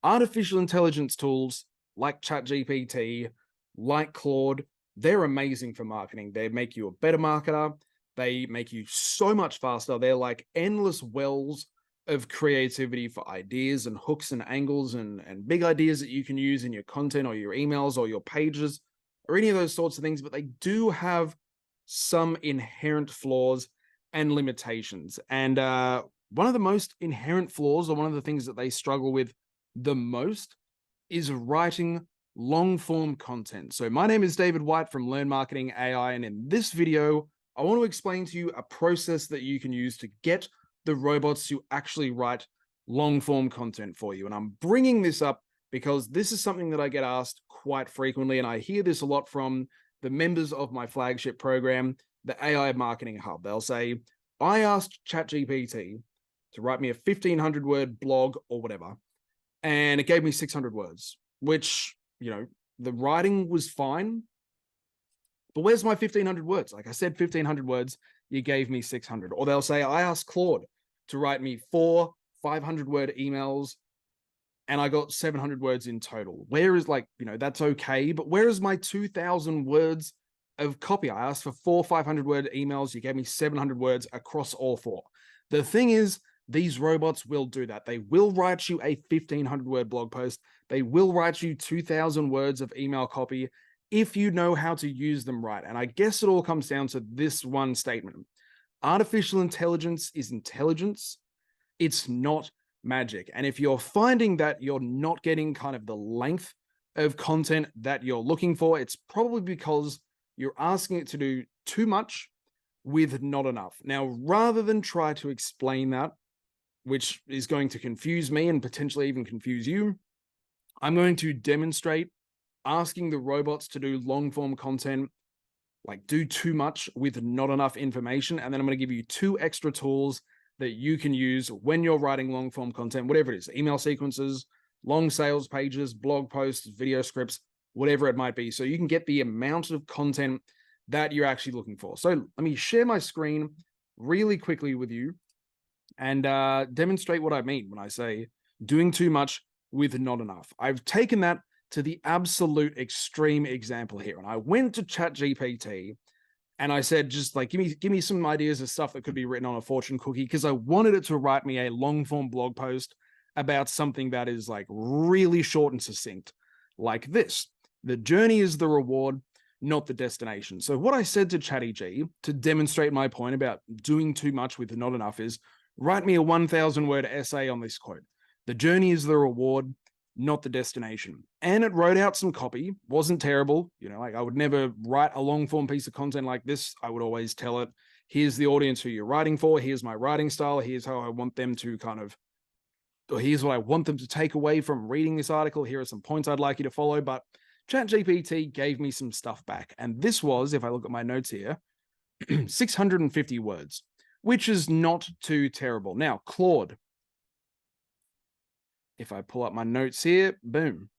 artificial intelligence tools like ChatGPT, like Claude, they're amazing for marketing. They make you a better marketer. They make you so much faster. They're like endless wells of creativity for ideas and hooks and angles and big ideas that you can use in your content or your emails or your pages or any of those sorts of things. But they do have some inherent flaws and limitations. And one of the most inherent flaws, or one of the things that they struggle with the most, is writing long form content. So my name is David White from Learn Marketing AI, and in this video, I want to explain to you a process that you can use to get the robots to actually write long form content for you. And I'm bringing this up because this is something that I get asked quite frequently, and I hear this a lot from the members of my flagship program, the AI Marketing Hub. They'll say, I asked ChatGPT to write me a 1,500 word blog or whatever, and it gave me 600 words, which, you know, the writing was fine, but where's my 1,500 words? Like I said, 1,500 words, you gave me 600. Or they'll say, I asked Claude to write me 4 500 word emails, and I got 700 words in total. Where is, like, you know, that's okay, but where is my 2,000 words of copy? I asked for 4 500 word emails. You gave me 700 words across all 4. The thing is, these robots will do that. They will write you a 1,500 word blog post. They will write you 2,000 words of email copy if you know how to use them right. And I guess it all comes down to this one statement. Artificial intelligence is intelligence. It's not magic. And if you're finding that you're not getting kind of the length of content that you're looking for, it's probably because you're asking it to do too much with not enough. Now, rather than try to explain that, which is going to confuse me and potentially even confuse you, I'm going to demonstrate asking the robots to do long form content, like do too much with not enough information. And then I'm going to give you 2 extra tools that you can use when you're writing long form content, whatever it is, email sequences, long sales pages, blog posts, video scripts, whatever it might be. So you can get the amount of content that you're actually looking for. So let me share my screen really quickly with you and demonstrate what I mean when I say doing too much with not enough. I've taken that to the absolute extreme example here. And I went to ChatGPT and I said, just like, give me some ideas of stuff that could be written on a fortune cookie, because I wanted it to write me a long form blog post about something that is like really short and succinct, like this. The journey is the reward, not the destination. So what I said to ChatGPT to demonstrate my point about doing too much with not enough is, write me a 1,000 word essay on this quote. The journey is the reward, not the destination. And it wrote out some copy. Wasn't terrible. You know, like I would never write a long form piece of content like this. I would always tell it, here's the audience who you're writing for. Here's my writing style. Here's how I want them to or here's what I want them to take away from reading this article. Here are some points I'd like you to follow. But ChatGPT gave me some stuff back. And this was, if I look at my notes here, 650 words, which is not too terrible. Now, Claude, if I pull up my notes here, boom.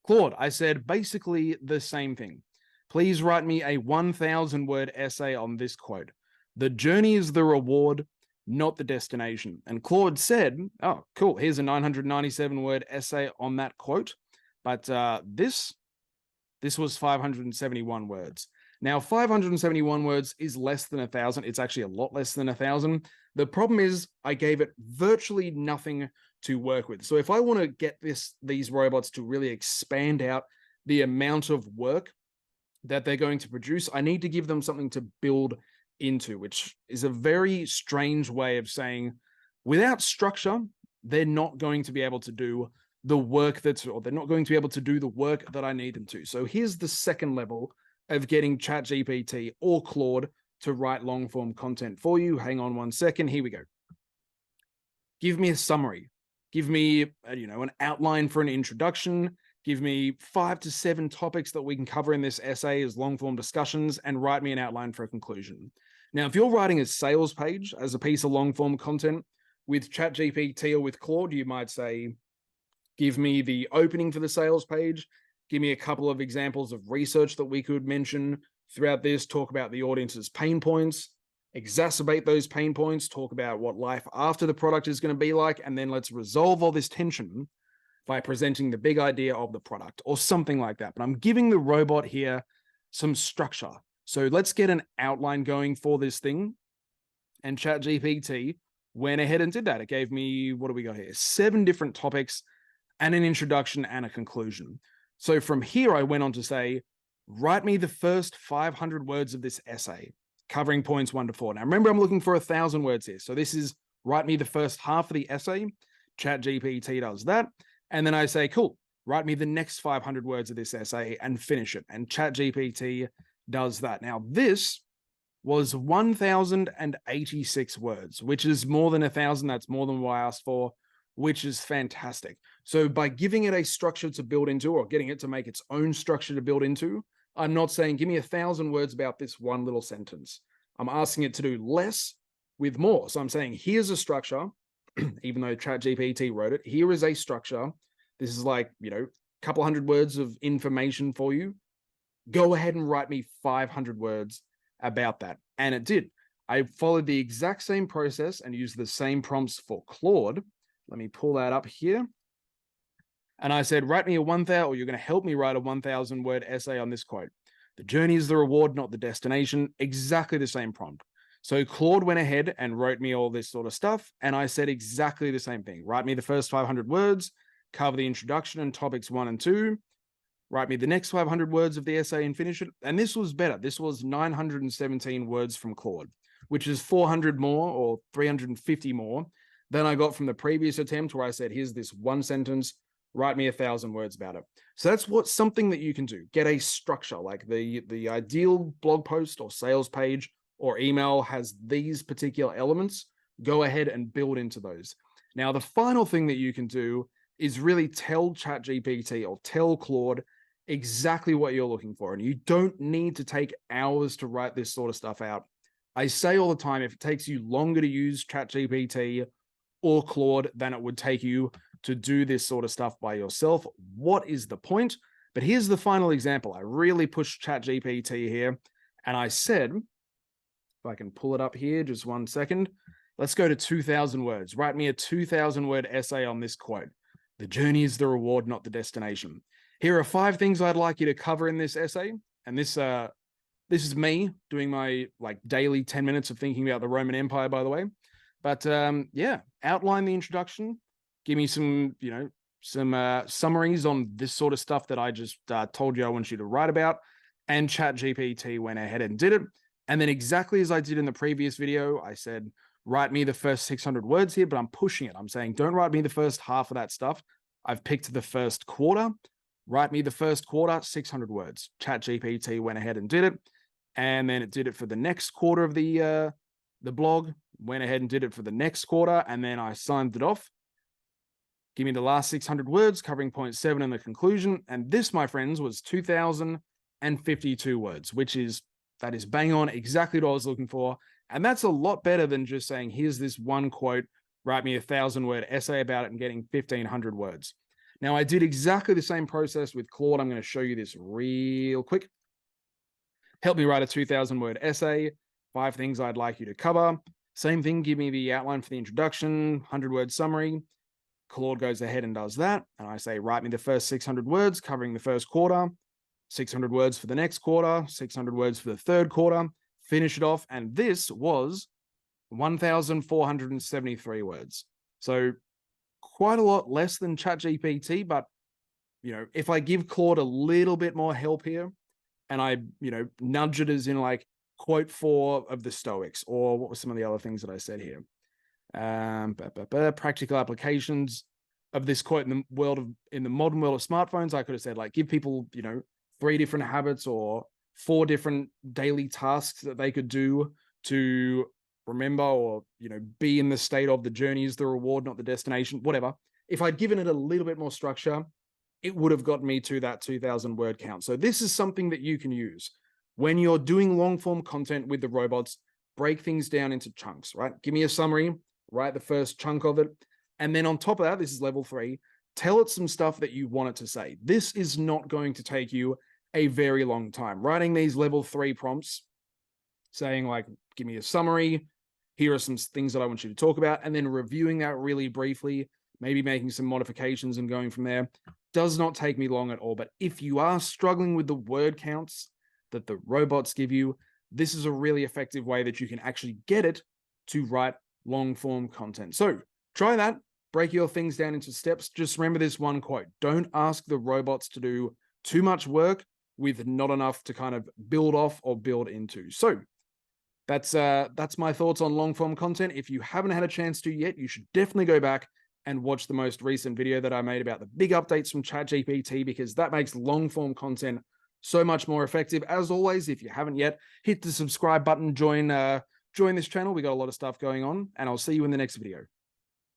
Claude, I said basically the same thing. Please write me a 1,000 word essay on this quote. The journey is the reward, not the destination. And Claude said, oh, cool, here's a 997 word essay on that quote. But this was 571 words. Now, 571 words is less than 1,000. It's actually a lot less than 1,000. The problem is I gave it virtually nothing to work with. So if I want to get these robots to really expand out the amount of work that they're going to produce, I need to give them something to build into, which is a very strange way of saying without structure, they're not going to be able to do the work or they're not going to be able to do the work that I need them to. So here's the second level of getting ChatGPT or Claude to write long form content for you. Hang on one second. Here we go. Give me a summary. Give me, an outline for an introduction. Give me 5 to 7 topics that we can cover in this essay as long form discussions, and write me an outline for a conclusion. Now, if you're writing a sales page as a piece of long form content with ChatGPT or with Claude, you might say, give me the opening for the sales page. Give me a couple of examples of research that we could mention throughout this, talk about the audience's pain points, exacerbate those pain points, talk about what life after the product is going to be like, and then let's resolve all this tension by presenting the big idea of the product or something like that. But I'm giving the robot here some structure. So let's get an outline going for this thing. And ChatGPT went ahead and did that. It gave me, what do we got here? 7 different topics and an introduction and a conclusion. So from here, I went on to say, write me the first 500 words of this essay, covering points 1 to 4. Now, remember, I'm looking for 1,000 words here. So this is write me the first half of the essay. ChatGPT does that. And then I say, cool, write me the next 500 words of this essay and finish it. And ChatGPT does that. Now, this was 1,086 words, which is more than 1,000. That's more than what I asked for, which is fantastic. So by giving it a structure to build into, or getting it to make its own structure to build into, I'm not saying, give me 1,000 words about this one little sentence. I'm asking it to do less with more. So I'm saying, here's a structure, even though ChatGPT wrote it, here is a structure. This is like, a couple hundred words of information for you. Go ahead and write me 500 words about that. And it did. I followed the exact same process and used the same prompts for Claude. Let me pull that up here. And I said, write me a 1,000, or you're going to help me write a 1,000 word essay on this quote. The journey is the reward, not the destination. Exactly the same prompt. So Claude went ahead and wrote me all this sort of stuff. And I said exactly the same thing. Write me the first 500 words, cover the introduction and topics 1 and 2. Write me the next 500 words of the essay and finish it. And this was better. This was 917 words from Claude, which is 400 more or 350 more than I got from the previous attempt where I said, here's this one sentence, write me 1,000 words about it. So that's something that you can do. Get a structure, like the ideal blog post or sales page or email has these particular elements. Go ahead and build into those. Now, the final thing that you can do is really tell ChatGPT or tell Claude exactly what you're looking for. And you don't need to take hours to write this sort of stuff out. I say all the time, if it takes you longer to use ChatGPT or Claude than it would take you to do this sort of stuff by yourself, what is the point? But here's the final example. I really pushed ChatGPT here, and I said, if I can pull it up here, just 1 second, let's go to 2,000 words. Write me a 2,000 word essay on this quote. The journey is the reward, not the destination. Here are 5 things I'd like you to cover in this essay. And this is me doing my daily 10 minutes of thinking about the Roman Empire, by the way. But yeah, outline the introduction. Give me some summaries on this sort of stuff that I just told you I want you to write about. And ChatGPT went ahead and did it. And then exactly as I did in the previous video, I said, write me the first 600 words here, but I'm pushing it. I'm saying, don't write me the first half of that stuff. I've picked the first quarter. Write me the first quarter, 600 words. ChatGPT went ahead and did it. And then it did it for the next quarter of the blog, went ahead and did it for the next quarter. And then I signed it off. Give me the last 600 words covering point 7 in the conclusion. And this, my friends, was 2,052 words, that is bang on exactly what I was looking for. And that's a lot better than just saying, here's this one quote, write me a 1,000 word essay about it and getting 1,500 words. Now, I did exactly the same process with Claude. I'm going to show you this real quick. Help me write a 2,000 word essay, 5 things I'd like you to cover. Same thing, give me the outline for the introduction, 100 word summary. Claude goes ahead and does that. And I say, write me the first 600 words covering the first quarter, 600 words for the next quarter, 600 words for the third quarter, finish it off. And this was 1,473 words. So quite a lot less than ChatGPT, but if I give Claude a little bit more help here and I, nudge it as in quote 4 of the Stoics, or what were some of the other things that I said here? Practical applications of this quote in the modern world of smartphones. I could have said give people, 3 different habits or 4 different daily tasks that they could do to remember or, be in the state of the journey is the reward, not the destination, whatever. If I'd given it a little bit more structure, it would have gotten me to that 2,000 word count. So this is something that you can use when you're doing long form content with the robots. Break things down into chunks, right? Give me a summary, write the first chunk of it. And then on top of that, this is level 3, tell it some stuff that you want it to say. This is not going to take you a very long time. Writing these level 3 prompts, saying give me a summary. Here are some things that I want you to talk about, and then reviewing that really briefly, maybe making some modifications and going from there. Does not take me long at all. But if you are struggling with the word counts that the robots give you, this is a really effective way that you can actually get it to write long form content. So try that, break your things down into steps. Just remember this one quote: don't ask the robots to do too much work with not enough to kind of build off or build into. So that's my thoughts on long form content. If you haven't had a chance to yet, you should definitely go back and watch the most recent video that I made about the big updates from ChatGPT, because that makes long form content so much more effective. As always, if you haven't yet, hit the subscribe button, join this channel. We got a lot of stuff going on, and I'll see you in the next video.